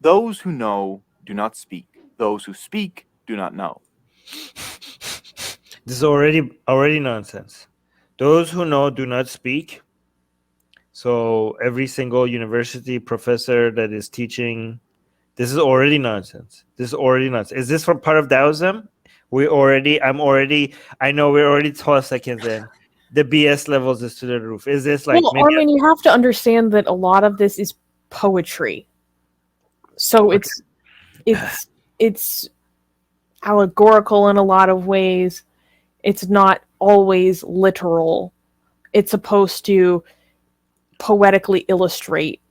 Those who know do not speak. Those who speak do not know. This is already nonsense. Those who know do not speak. So every single university professor that is teaching, this is already nonsense. This is already nonsense. Is this from part of Daoism? I know we're already 12 seconds in. The BS levels is to the roof. Is this like Well, maybe Armin, you have to understand that a lot of this is poetry. So it's allegorical in a lot of ways. It's not always literal. It's supposed to poetically illustrate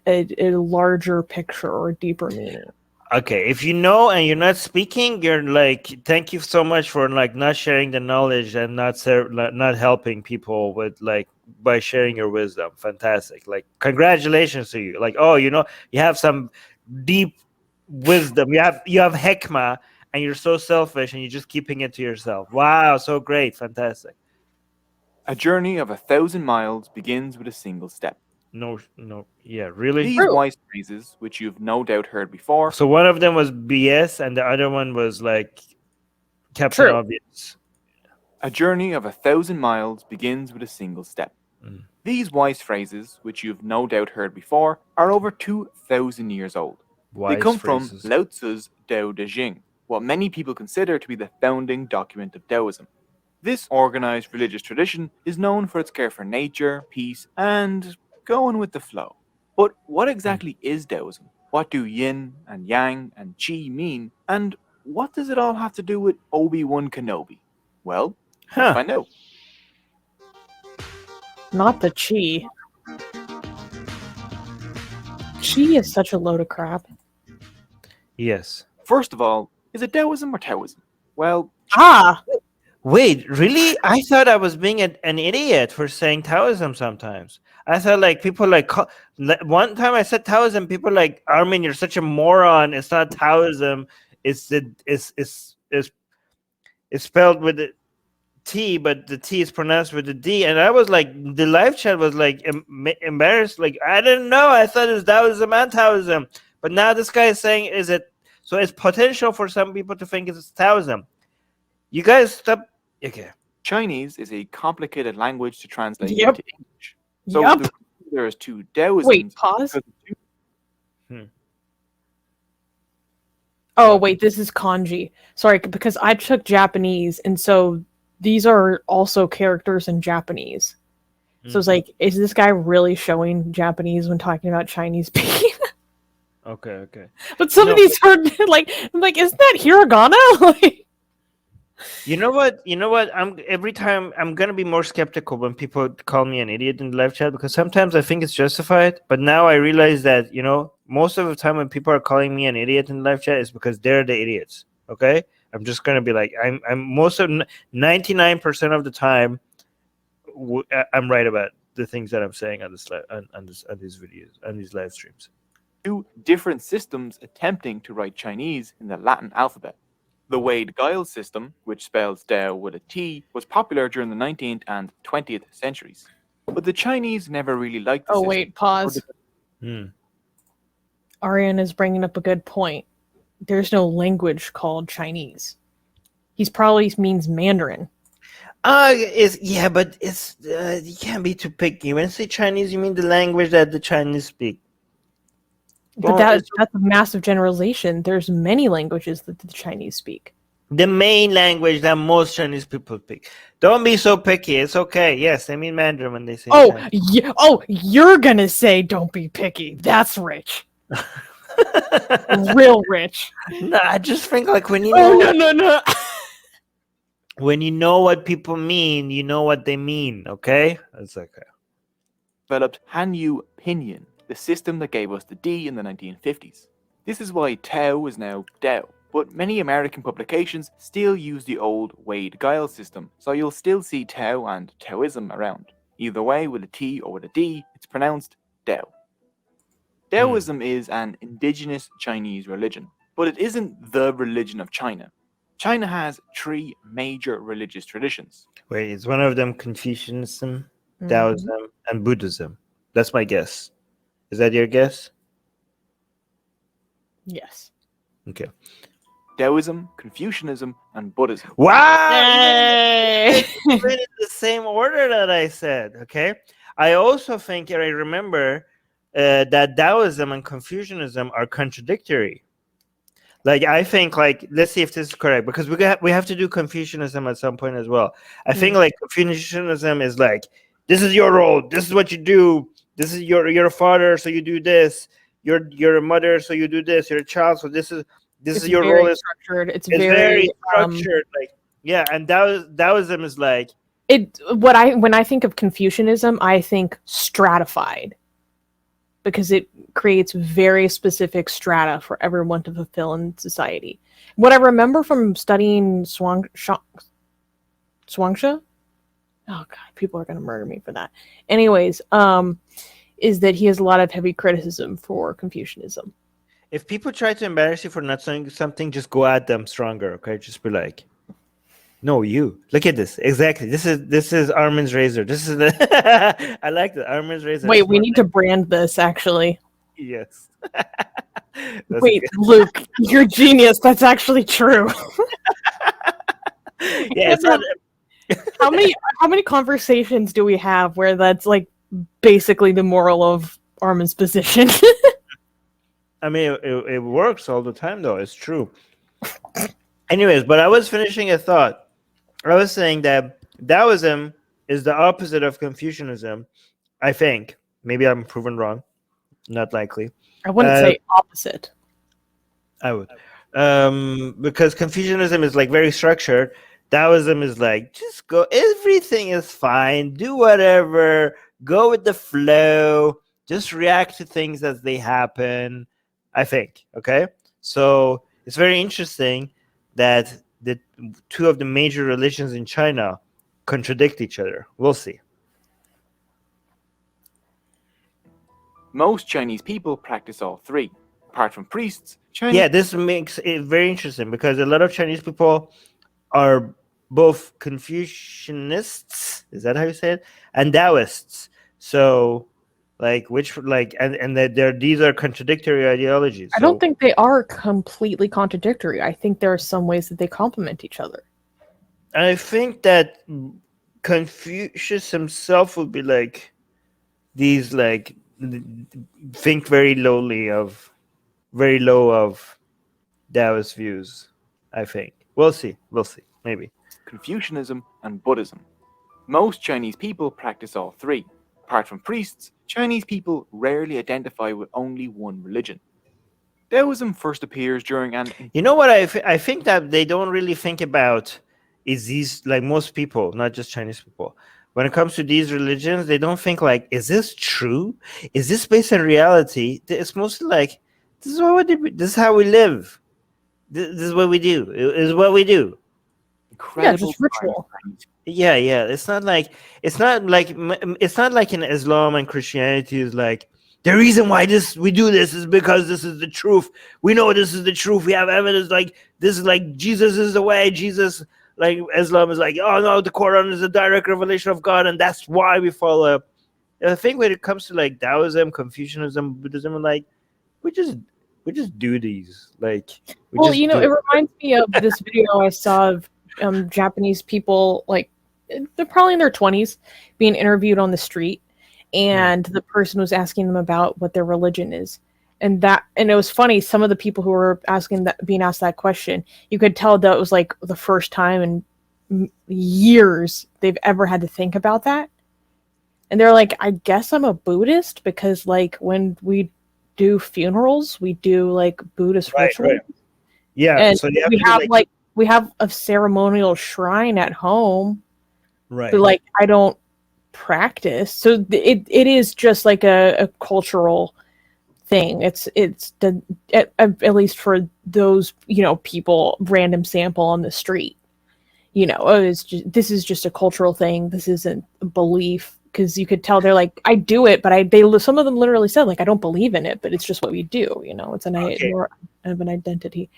a larger picture or a deeper meaning. okay? If you know and you're not speaking, you're like, thank you so much for like not sharing the knowledge and not helping people with like by sharing your wisdom. Fantastic! Like congratulations to you. Like you have some deep wisdom. You have hekmah, and you're so selfish and you're just keeping it to yourself. Wow, so great, fantastic. A journey of 1,000 miles begins with a single step. No, yeah, really. These True. wise phrases, which you've no doubt heard before, So one of them was BS, and the other one was like Captain True. Obvious. a journey of 1,000 miles begins with a single step. These wise phrases, which you've no doubt heard before, are over 2,000 years old. They come from Lao Tzu's Tao Te Ching, what many people consider to be the founding document of Daoism. This organized religious tradition is known for its care for nature, peace, and going with the flow. But what exactly is Daoism? What do yin and yang and qi mean? And what does it all have to do with Obi-Wan Kenobi? Well, let's find out. Not the chi. Chi is such a load of crap. Yes. First of all, is it Daoism or Taoism? Well, Wait, really? I thought I was being an idiot for saying Taoism sometimes. I thought like people one time I said Taoism, people like, Armin, you're such a moron. It's not Taoism. It's spelled with the T, but the T is pronounced with the D. And I was like, the live chat was like embarrassed. Like, I didn't know. I thought it was Daoism and Taoism. But now this guy is saying, is it? So it's potential for some people to think it's Taoism. You guys stop. Okay. Chinese is a complicated language to translate Yep. into English. So Yep. there is two Daoisms. Wait, pause. Hmm. Oh, wait, this is kanji. Sorry, because I took Japanese, and so these are also characters in Japanese. So it's like, is this guy really showing Japanese when talking about Chinese speaking? Okay. But some of these are like, isn't that hiragana? Like, You know what? Every time I'm gonna be more skeptical when people call me an idiot in the live chat, because sometimes I think it's justified. But now I realize that most of the time when people are calling me an idiot in the live chat is because they're the idiots. Okay, I'm just gonna be like, I'm most of 99% of the time I'm right about the things that I'm saying on this on these videos, on these live streams. Two different systems attempting to write Chinese in the Latin alphabet. The Wade-Giles system, which spells Dao with a T, was popular during the 19th and 20th centuries. But the Chinese never really liked the system. wait, pause. Aryan is bringing up a good point. There's no language called Chinese. He's probably means Mandarin. But it's you can't be too picky. When you say Chinese, you mean the language that the Chinese speak. But that's a massive generalization. There's many languages that the Chinese speak. The main language that most Chinese people speak. Don't be so picky. It's okay. Yes, I mean Mandarin when they say. You're gonna say don't be picky. That's rich. Real rich. No, I just think like when you know. No. When you know what people mean, you know what they mean. Okay, that's okay. Developed Hanyu Pinyin, the system that gave us the D in the 1950s. This is why Tao is now Dao, but many American publications still use the old Wade-Giles system, so you'll still see Tao and Taoism around. Either way, with a T or with a D, it's pronounced Dao. Daoism is an indigenous Chinese religion, but it isn't the religion of China. China has three major religious traditions. Wait, is one of them Confucianism, Daoism, and Buddhism? That's my guess. Is that your guess? Yes. Okay. Daoism, Confucianism, and Buddhism. Wow! Yay! You put it in the same order that I said. Okay. I also think, and I remember that Daoism and Confucianism are contradictory. Like, I think, like, let's see if this is correct, because we have to do Confucianism at some point as well. I think like Confucianism is like, this is your role, this is what you do, this is you're a father, so you do this, you're a mother, so you do this, you're a child, so this is your role. It's structured. It's very structured. Like, yeah, and Daoism is like when I think of Confucianism, I think stratified, because it creates very specific strata for everyone to fulfill in society. What I remember from studying Swangsha, oh god, people are going to murder me for that. Anyways, is that he has a lot of heavy criticism for Confucianism. If people try to embarrass you for not saying something, just go at them stronger, okay? Just be like, no, you look at this. Exactly. This is Armin's razor. This is the I like the Armin's razor. Wait, we need to brand this actually. Yes. Wait, Luke, you're genius. That's actually true. Yeah, it's not... how many conversations do we have where that's like basically the moral of Armin's position? I mean, it works all the time, though. It's true. Anyways, but I was finishing a thought. I was saying that Daoism is the opposite of Confucianism, I think. Maybe I'm proven wrong. Not likely. I wouldn't say opposite. I would. Because Confucianism is like very structured. Daoism is like, just go, everything is fine, do whatever, go with the flow, just react to things as they happen, I think. Okay? So it's very interesting that the two of the major religions in China contradict each other. We'll see. Most Chinese people practice all three. Apart from priests, Chinese... Yeah, this makes it very interesting because a lot of Chinese people are both Confucianists, is that how you say it? And Taoists. So, like, and that these are contradictory ideologies. I don't think they are completely contradictory. I think there are some ways that they complement each other. I think that Confucius himself would be like, these, like, think very low of Taoist views, I think. We'll see, maybe. Confucianism and Buddhism. Most Chinese people practice all three. Apart from priests, Chinese people rarely identify with only one religion. Daoism first appears during an... You know what I think that they don't really think about is these, like most people, not just Chinese people. When it comes to these religions, they don't think like, is this true? Is this based on reality? It's mostly like, this is how we live. This is what we do. It is what we do. Incredible just ritual. Yeah. It's not like in Islam and Christianity is like, the reason why we do this is because this is the truth. We know this is the truth. We have evidence. Like, this is like, Jesus is the way. Jesus, like, Islam is like, oh no, the Quran is a direct revelation of God, and that's why we follow. I think when it comes to like Taoism, Confucianism, Buddhism, like, we just do these. Like, it reminds me of this video I saw of Japanese people, like, they're probably in their 20s, being interviewed on the street, and the person was asking them about what their religion is. And it was funny, some of the people who were being asked that question, you could tell that it was like the first time in years they've ever had to think about that. And they're like, I guess I'm a Buddhist, because like when we do funerals, we do like Buddhist rituals. Right. Yeah. And so we have a ceremonial shrine at home. Right. But like, I don't practice. So it is just like a cultural thing. It's at least for those, people, random sample on the street, this is just a cultural thing. This isn't a belief, because you could tell they're like, I do it, but some of them literally said like, I don't believe in it, but it's just what we do. It's more of an identity.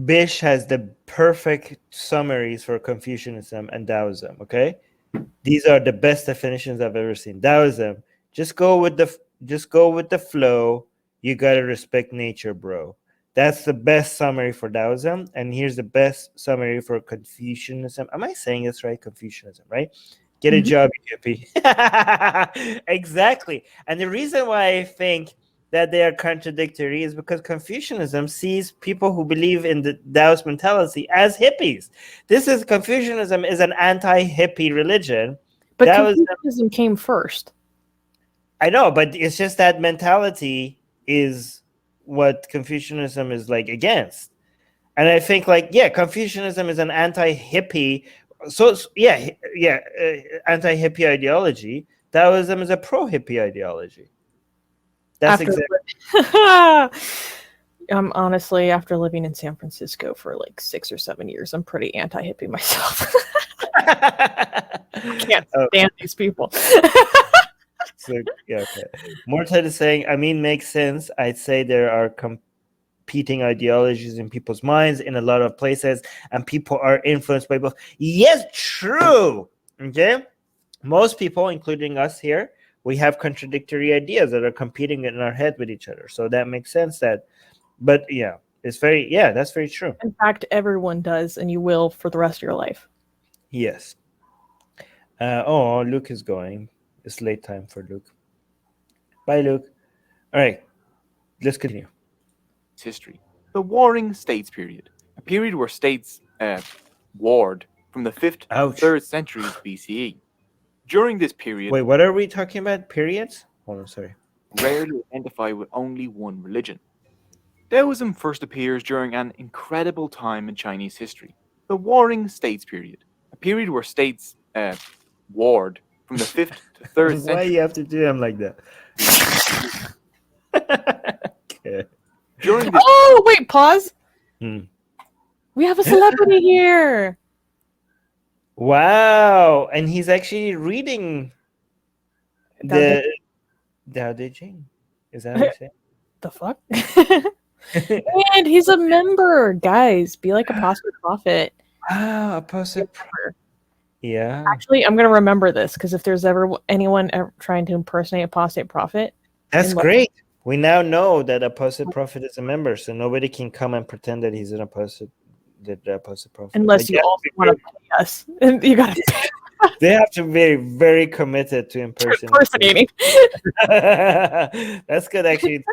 Bish has the perfect summaries for Confucianism and Taoism. Okay, these are the best definitions I've ever seen. Taoism, just go with the flow. You gotta respect nature, bro. That's the best summary for Daoism, and here's the best summary for Confucianism. Am I saying this right? Confucianism, right? Get a job, you hippie. Exactly. And the reason why I think that they are contradictory is because Confucianism sees people who believe in the Taoist mentality as hippies. Confucianism is an anti-hippie religion. But Confucianism came first. I know, but it's just that mentality is what Confucianism is like against. And I think Confucianism is an anti-hippie. So anti-hippie ideology. Taoism is a pro-hippie ideology. That's exactly. Honestly, after living in San Francisco for like 6 or 7 years, I'm pretty anti-hippie myself. I can't stand these people. So, okay. Mortad is saying, I mean, makes sense. I'd say there are competing ideologies in people's minds in a lot of places, and people are influenced by both. Yes, true. Okay. Most people, including us here, we have contradictory ideas that are competing in our head with each other. So that makes sense but that's very true. In fact, everyone does, and you will for the rest of your life. Yes. Luke is going. It's late time for Luke. Bye, Luke. All right, let's continue. History. The Warring States period. A period where states warred from the 5th to 3rd centuries BCE. During this period... Wait, what are we talking about? Periods? Hold on, sorry. Rarely identify with only one religion. Daoism first appears during an incredible time in Chinese history. The Warring States period. A period where states warred from the 5th to 3rd century. Why you have to do them like that? Okay. Wait, pause. We have a celebrity here. Wow, and he's actually reading the Dao De Jing. Is that what you're saying? The fuck? And he's a member, guys. Be like Apostate Prophet. Ah, Apostate Prophet. Yeah. Actually, I'm gonna remember this because if there's ever anyone trying to impersonate Apostate Prophet, that's great. We now know that Apostate Prophet is a member, so nobody can come and pretend that he's an Apostate Prophet. Unless you also want to pay us, you gotta. They have to be very, very committed to impersonating. That's good, actually.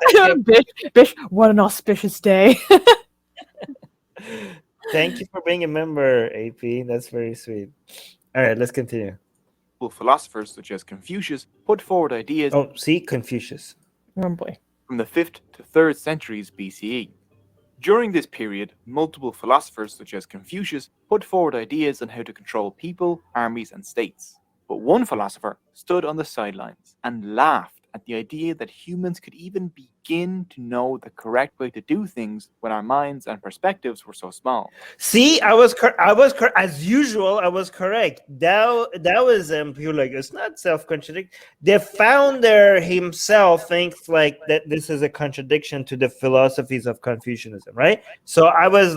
Bish, what an auspicious day. Thank you for being a member, AP. That's very sweet. All right, let's continue. Philosophers such as Confucius put forward ideas. Oh, see, Confucius. Oh boy. From the 5th to 3rd centuries BCE. During this period, multiple philosophers such as Confucius put forward ideas on how to control people, armies, and states. But one philosopher stood on the sidelines and laughed at the idea that humans could even begin to know the correct way to do things when our minds and perspectives were so small. See, I was as usual. I was correct. Daoism, people like it's not self-contradictory. The founder himself thinks like that this is a contradiction to the philosophies of Confucianism, right? So I was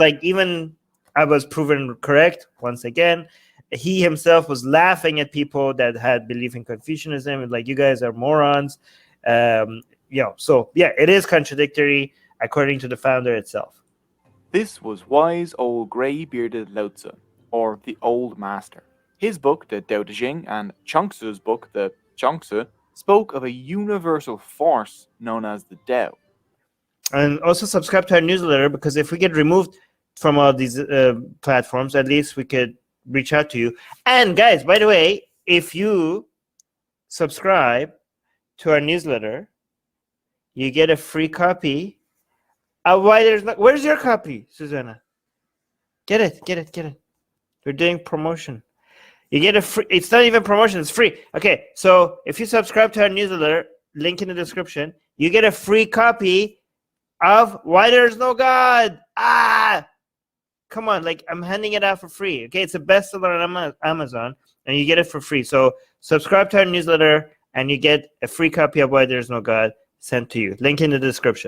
proven correct once again. He himself was laughing at people that had belief in Confucianism and like, you guys are morons. It is contradictory according to the founder itself. This was wise old gray-bearded Lao Tzu, or the Old Master. His book, the Tao Te Ching, and Chuang-Tzu's book, the Chuang-Tzu, spoke of a universal force known as the Tao. And also subscribe to our newsletter, because if we get removed from all these platforms, at least we could reach out to you. And guys, by the way, if you subscribe to our newsletter, you get a free copy of where's your copy, Susanna? Get it. We're doing promotion. You get a free, it's not even promotion, it's free. Okay, so if you subscribe to our newsletter, link in the description, you get a free copy of Why There's No God. Come on, like I'm handing it out for free. Okay, it's a bestseller on Amazon, and you get it for free. So subscribe to our newsletter, and you get a free copy of Why There's No God sent to you. Link in the description.